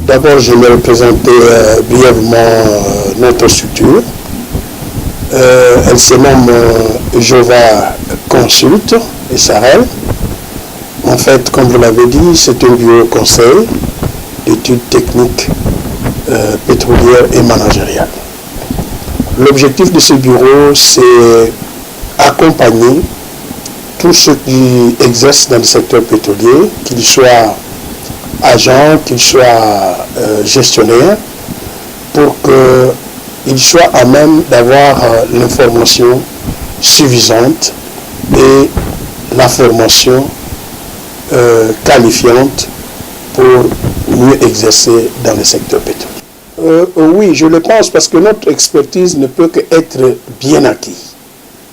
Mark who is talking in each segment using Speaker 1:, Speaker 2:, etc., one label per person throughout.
Speaker 1: D'abord, je vais présenter brièvement notre structure. Elle se nomme Jova Consult et Sahel. En fait, comme vous l'avez dit, c'est un bureau conseil d'études techniques pétrolières et managériales. L'objectif de ce bureau, c'est accompagner tous ceux qui exercent dans le secteur pétrolier, qu'ils soient agents, qu'ils soient gestionnaires, pour qu'ils soient à même d'avoir l'information suffisante et la formation qualifiante pour mieux exercer dans le secteur pétrolier. Oui, je le pense parce que notre expertise ne peut qu'être bien acquise,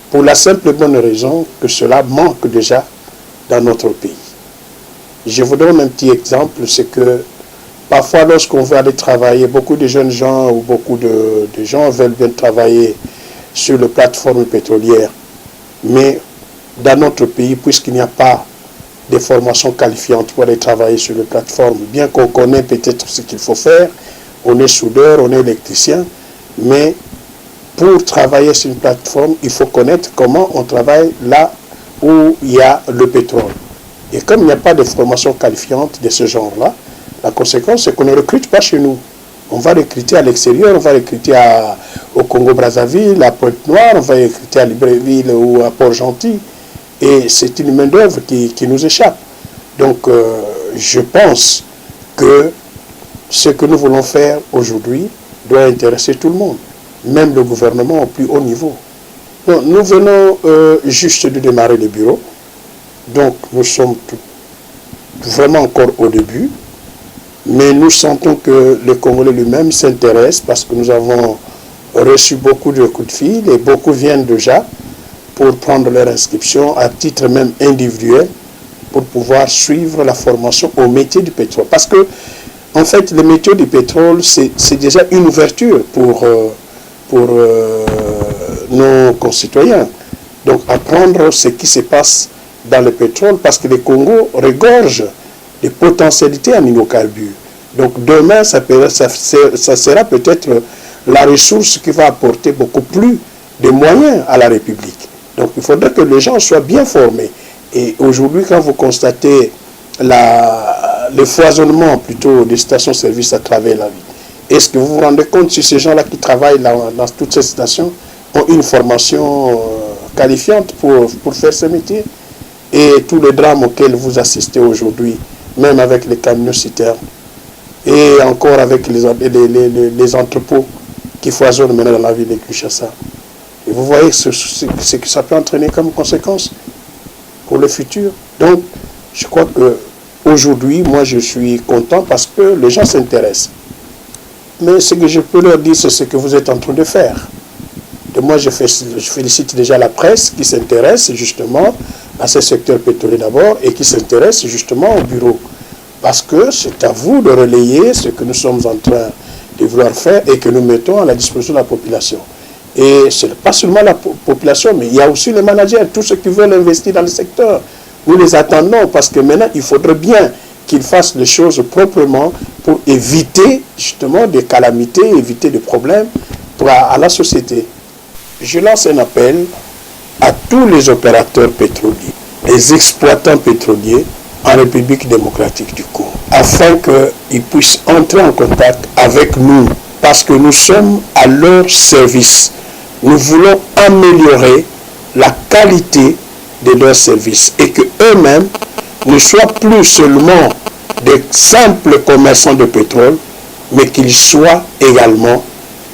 Speaker 1: pour la simple et bonne raison que cela manque déjà dans notre pays. Je vous donne un petit exemple, c'est que parfois lorsqu'on veut aller travailler, beaucoup de jeunes gens ou beaucoup de gens veulent bien travailler sur les plateformes pétrolières, mais dans notre pays, puisqu'il n'y a pas de formation qualifiante pour aller travailler sur les plateformes, bien qu'on connaît peut-être ce qu'il faut faire, on est soudeur, on est électricien, mais pour travailler sur une plateforme, il faut connaître comment on travaille là où il y a le pétrole. Et comme il n'y a pas de formation qualifiante de ce genre-là, la conséquence, c'est qu'on ne recrute pas chez nous. On va recruter à l'extérieur, on va recruter au Congo-Brazzaville, à Pointe-Noire, on va recruter à Libreville ou à Port-Gentil. Et c'est une main-d'œuvre qui nous échappe. Donc, je pense que ce que nous voulons faire aujourd'hui doit intéresser tout le monde, même le gouvernement au plus haut niveau. Donc, nous venons juste de démarrer le bureau. Donc, nous sommes vraiment encore au début, mais nous sentons que le Congolais lui-même s'intéresse parce que nous avons reçu beaucoup de coups de fil et beaucoup viennent déjà pour prendre leur inscription à titre même individuel pour pouvoir suivre la formation au métier du pétrole. Parce que, en fait, le métier du pétrole, c'est déjà une ouverture pour nos concitoyens. Donc, apprendre ce qui se passe dans le pétrole, parce que le Congo regorge de potentialités en hydrocarbures. Donc demain, ça sera peut-être la ressource qui va apporter beaucoup plus de moyens à la République. Donc il faudrait que les gens soient bien formés. Et aujourd'hui, quand vous constatez le foisonnement plutôt des stations-service à travers la ville, est-ce que vous vous rendez compte si ces gens-là qui travaillent dans toutes ces stations ont une formation qualifiante pour faire ce métier? Et tous les drames auxquels vous assistez aujourd'hui, même avec les camions-citernes, et encore avec les entrepôts qui foisonnent maintenant dans la ville de Kinshasa. Et vous voyez ce que ça peut entraîner comme conséquence pour le futur. Donc, je crois qu'aujourd'hui, moi, je suis content parce que les gens s'intéressent. Mais ce que je peux leur dire, c'est ce que vous êtes en train de faire. Et moi, je félicite déjà la presse qui s'intéresse justement à ce secteur pétrolier d'abord et qui s'intéresse justement au bureau. Parce que c'est à vous de relayer ce que nous sommes en train de vouloir faire et que nous mettons à la disposition de la population. Et ce n'est pas seulement la population, mais il y a aussi les managers, tous ceux qui veulent investir dans le secteur. Nous les attendons parce que maintenant, il faudrait bien qu'ils fassent les choses proprement pour éviter justement des calamités, éviter des problèmes à la société. Je lance un appel à tous les opérateurs pétroliers, les exploitants pétroliers en République démocratique du Congo, afin qu'ils puissent entrer en contact avec nous, parce que nous sommes à leur service. Nous voulons améliorer la qualité de leur service et qu'eux-mêmes ne soient plus seulement des simples commerçants de pétrole, mais qu'ils soient également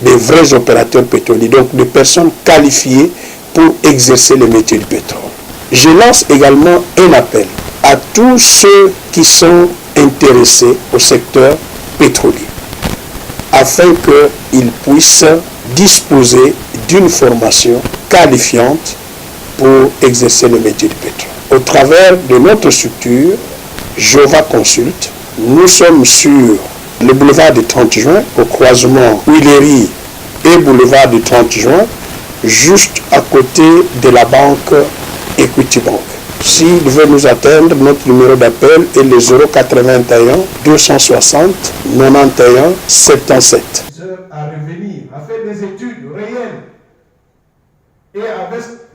Speaker 1: des vrais opérateurs pétroliers, donc des personnes qualifiées pour exercer le métier du pétrole. Je lance également un appel à tous ceux qui sont intéressés au secteur pétrolier, afin qu'ils puissent disposer d'une formation qualifiante pour exercer le métier du pétrole. Au travers de notre structure, Jova Consult, nous sommes sur le boulevard du 30 juin, au croisement Huilery et boulevard du 30 juin, juste à côté de la banque Equity Bank. S'il veut nous atteindre, notre numéro d'appel est le 081 260 91 77.
Speaker 2: À revenir, à faire des études réelles et avec